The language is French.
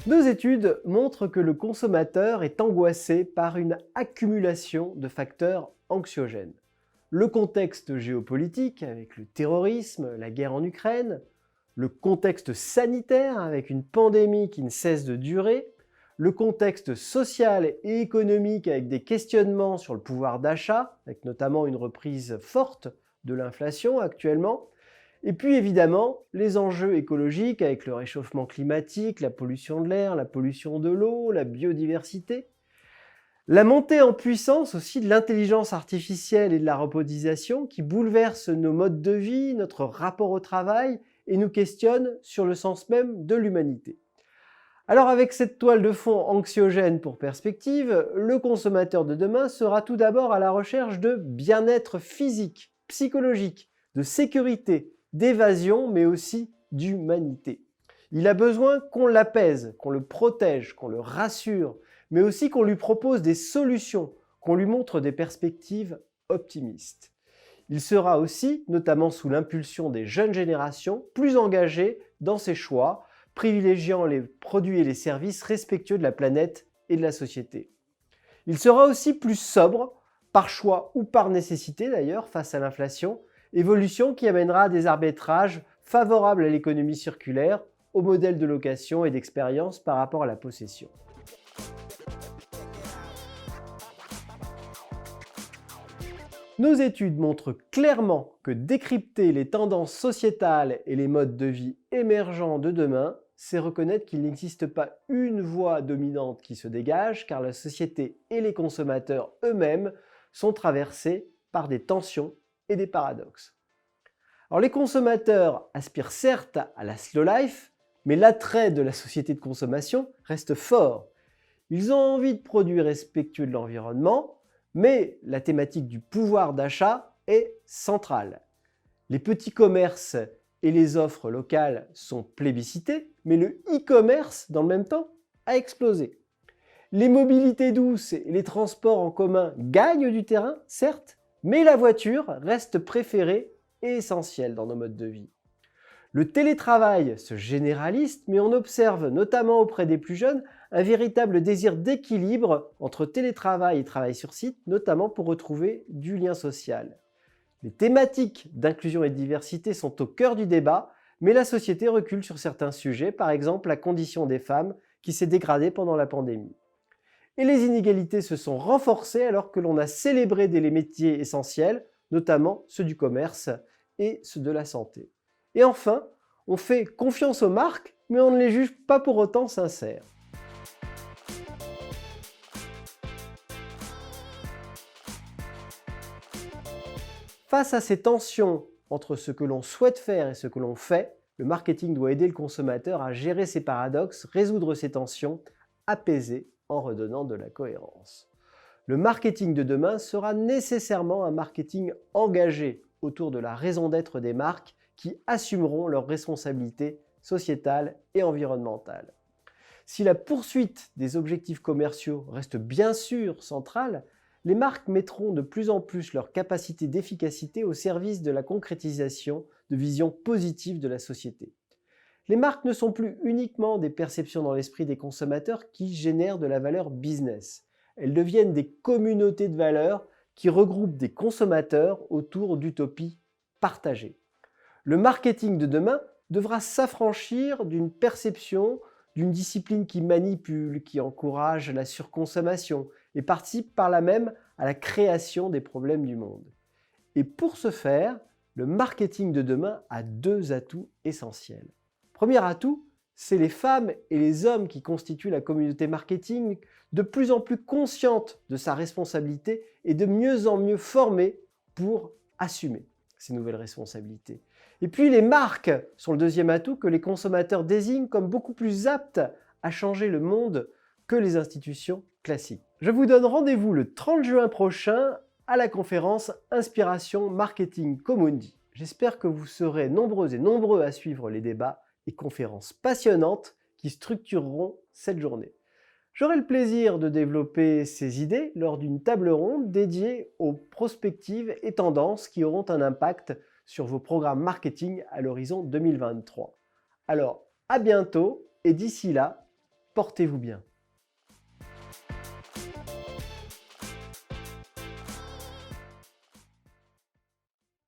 Nos études montrent que le consommateur est angoissé par une accumulation de facteurs anxiogènes. Le contexte géopolitique avec le terrorisme, la guerre en Ukraine, le contexte sanitaire avec une pandémie qui ne cesse de durer, le contexte social et économique avec des questionnements sur le pouvoir d'achat, avec notamment une reprise forte de l'inflation actuellement, et puis évidemment les enjeux écologiques avec le réchauffement climatique, la pollution de l'air, la pollution de l'eau, la biodiversité. La montée en puissance aussi de l'intelligence artificielle et de la robotisation qui bouleverse nos modes de vie, notre rapport au travail et nous questionne sur le sens même de l'humanité. Alors avec cette toile de fond anxiogène pour perspective, le consommateur de demain sera tout d'abord à la recherche de bien-être physique, psychologique, de sécurité, d'évasion, mais aussi d'humanité. Il a besoin qu'on l'apaise, qu'on le protège, qu'on le rassure, mais aussi qu'on lui propose des solutions, qu'on lui montre des perspectives optimistes. Il sera aussi, notamment sous l'impulsion des jeunes générations, plus engagé dans ses choix, privilégiant les produits et les services respectueux de la planète et de la société. Il sera aussi plus sobre, par choix ou par nécessité d'ailleurs, face à l'inflation, évolution qui amènera à des arbitrages favorables à l'économie circulaire, au modèle de location et d'expérience par rapport à la possession. Nos études montrent clairement que décrypter les tendances sociétales et les modes de vie émergents de demain, c'est reconnaître qu'il n'existe pas une voie dominante qui se dégage, car la société et les consommateurs eux-mêmes sont traversés par des tensions et des paradoxes. Alors les consommateurs aspirent certes à la slow life, mais l'attrait de la société de consommation reste fort. Ils ont envie de produits respectueux de l'environnement, mais la thématique du pouvoir d'achat est centrale. Les petits commerces et les offres locales sont plébiscités, mais le e-commerce, dans le même temps, a explosé. Les mobilités douces et les transports en commun gagnent du terrain, certes, mais la voiture reste préférée et essentielle dans nos modes de vie. Le télétravail se généralise, mais on observe, notamment auprès des plus jeunes, un véritable désir d'équilibre entre télétravail et travail sur site, notamment pour retrouver du lien social. Les thématiques d'inclusion et de diversité sont au cœur du débat, mais la société recule sur certains sujets, par exemple la condition des femmes qui s'est dégradée pendant la pandémie. Et les inégalités se sont renforcées alors que l'on a célébré des métiers essentiels, notamment ceux du commerce et ceux de la santé. Et enfin, on fait confiance aux marques, mais on ne les juge pas pour autant sincères. Face à ces tensions entre ce que l'on souhaite faire et ce que l'on fait, le marketing doit aider le consommateur à gérer ces paradoxes, résoudre ces tensions, apaiser en redonnant de la cohérence. Le marketing de demain sera nécessairement un marketing engagé autour de la raison d'être des marques qui assumeront leurs responsabilités sociétales et environnementales. Si la poursuite des objectifs commerciaux reste bien sûr centrale, les marques mettront de plus en plus leur capacité d'efficacité au service de la concrétisation de visions positives de la société. Les marques ne sont plus uniquement des perceptions dans l'esprit des consommateurs qui génèrent de la valeur business. Elles deviennent des communautés de valeurs qui regroupent des consommateurs autour d'utopies partagées. Le marketing de demain devra s'affranchir d'une perception, d'une discipline qui manipule, qui encourage la surconsommation et participe par là même à la création des problèmes du monde. Et pour ce faire, le marketing de demain a deux atouts essentiels. Premier atout, c'est les femmes et les hommes qui constituent la communauté marketing de plus en plus consciente de sa responsabilité et de mieux en mieux formée pour assumer ces nouvelles responsabilités. Et puis les marques sont le deuxième atout que les consommateurs désignent comme beaucoup plus aptes à changer le monde que les institutions classiques. Je vous donne rendez-vous le 30 juin prochain à la conférence Inspiration Marketing Comundi. J'espère que vous serez nombreuses et nombreux à suivre les débats et conférences passionnantes qui structureront cette journée. J'aurai le plaisir de développer ces idées lors d'une table ronde dédiée aux prospectives et tendances qui auront un impact sur vos programmes marketing à l'horizon 2023. Alors, à bientôt et d'ici là, portez-vous bien.